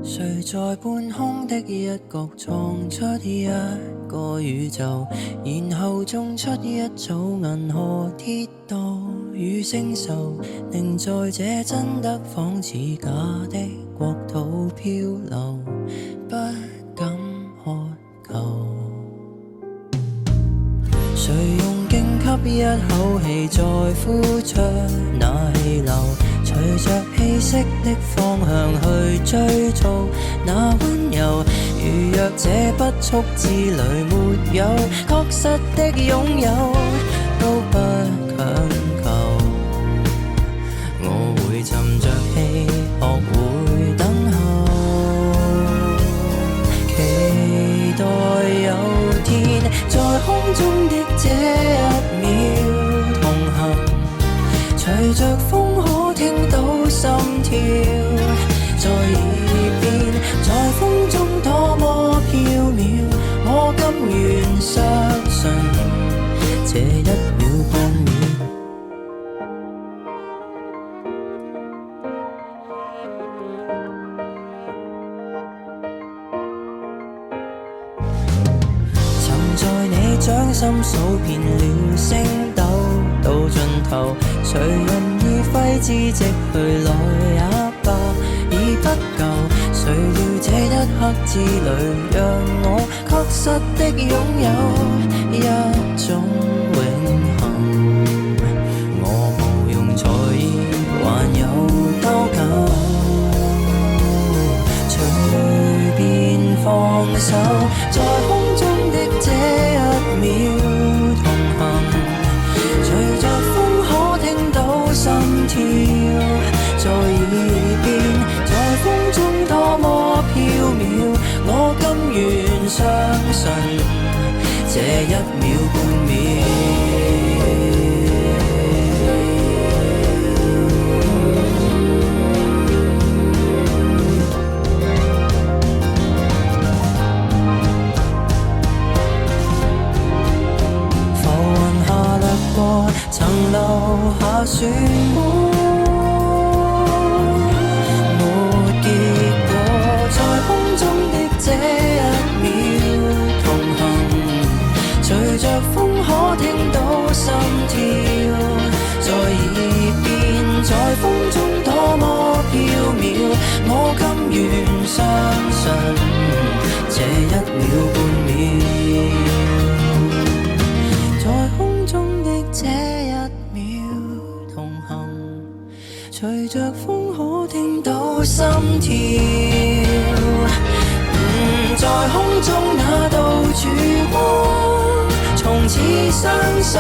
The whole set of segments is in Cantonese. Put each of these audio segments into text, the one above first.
誰在半空的一角創出一個宇宙，然後種出一組銀河鐵道與星宿，令在這真的仿似假的國土漂流，不敢渴求。誰用勁吸一口氣再呼出那氣流，隨着氣息的方向去追逐那溫柔，如若這不速之旅沒有確實的擁有，都不強求。我會沉着氣，學會等候，期待有天在空中的這一秒同行，隨着風可聽到心跳在耳邊，在風中多麼飄渺，我甘願相信這一秒半秒。曾在你掌心數遍了星斗，到盡頭誰人已揮之即去來也罷，已不夠。誰料這一刻之旅讓我確實的擁有一種永恆，我無用在意還有多久，隨便放手，在空中的這一秒同行，隨着風可聽到心跳在耳邊，在風中多麼飄渺，我甘願相信這一秒半秒。浮雲下掠過，曾留下漩渦。這一秒同行，隨着風可聽到心跳在耳邊，在風中多麼飄渺，我甘願相信這一秒半秒，在空中的這一秒同行，隨着風可聽到心跳在空中那道曙光，從此相信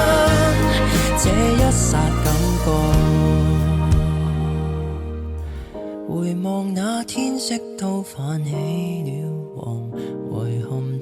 這一剎感覺，回望那天色都泛起了黃，遺憾